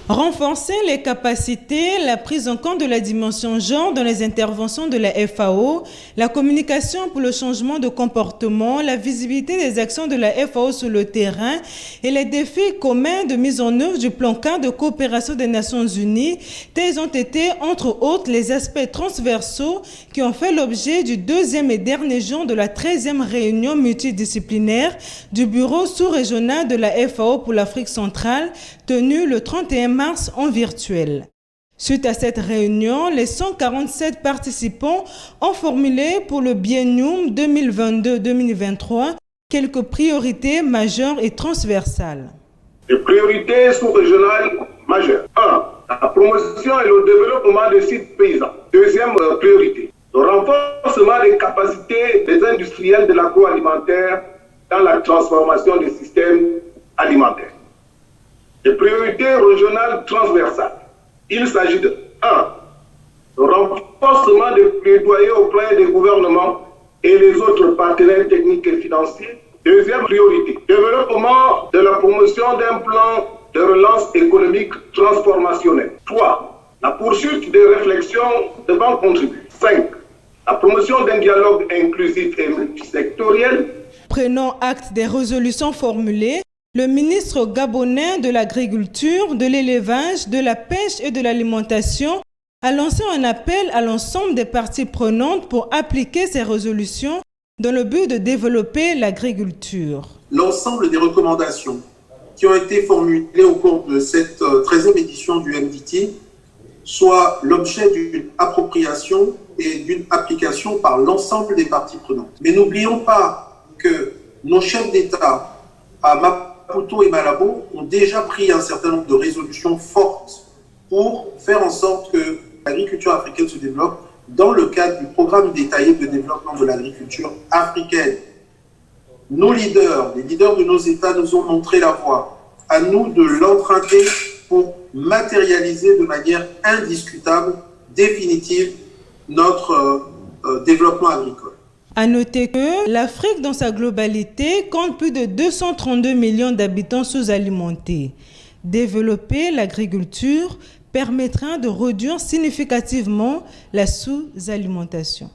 Renforcer les capacités, la prise en compte de la dimension genre dans les interventions de la FAO, la communication pour le changement de comportement, la visibilité des actions de la FAO sur le terrain et les défis communs de mise en œuvre du plan cadre de coopération des Nations Unies, tels ont été, entre autres, les aspects transversaux qui ont fait l'objet du deuxième et dernier jour de la 13e réunion multidisciplinaire du Bureau sous-régional de la FAO pour l'Afrique centrale, tenue le 31 mars en virtuel. Suite à cette réunion, les 147 participants ont formulé pour le biennium 2022-2023 quelques priorités majeures et transversales. Les priorités sous-régionales majeures. 1. La promotion et le développement des sites paysans. Deuxième priorité. Le renforcement des capacités des industriels de l'agroalimentaire dans la transformation des systèmes alimentaires. Les priorités régionales transversales. Il s'agit de 1. Le renforcement des plaidoyers auprès des gouvernements et les autres partenaires techniques et financiers. Deuxième priorité, développement de la promotion d'un plan de relance économique transformationnelle. 3. La poursuite des réflexions devant contribuer. 5. La promotion d'un dialogue inclusif et multisectoriel. Prenant acte des résolutions formulées, le ministre gabonais de l'Agriculture, de l'Élevage, de la Pêche et de l'Alimentation a lancé un appel à l'ensemble des parties prenantes pour appliquer ces résolutions dans le but de développer l'agriculture. L'ensemble des recommandations qui ont été formulées au cours de cette 13e édition du MDT soient l'objet d'une appropriation et d'une application par l'ensemble des parties prenantes. Mais n'oublions pas que nos chefs d'État à Maputo et Malabo ont déjà pris un certain nombre de résolutions fortes pour faire en sorte que l'agriculture africaine se développe dans le cadre du programme détaillé de développement de l'agriculture africaine. Nos leaders, les leaders de nos États nous ont montré la voie. À nous de l'emprunter pour matérialiser de manière indiscutable, définitive, notre développement agricole. À noter que l'Afrique dans sa globalité compte plus de 232 millions d'habitants sous-alimentés. Développer l'agriculture permettra de réduire significativement la sous-alimentation.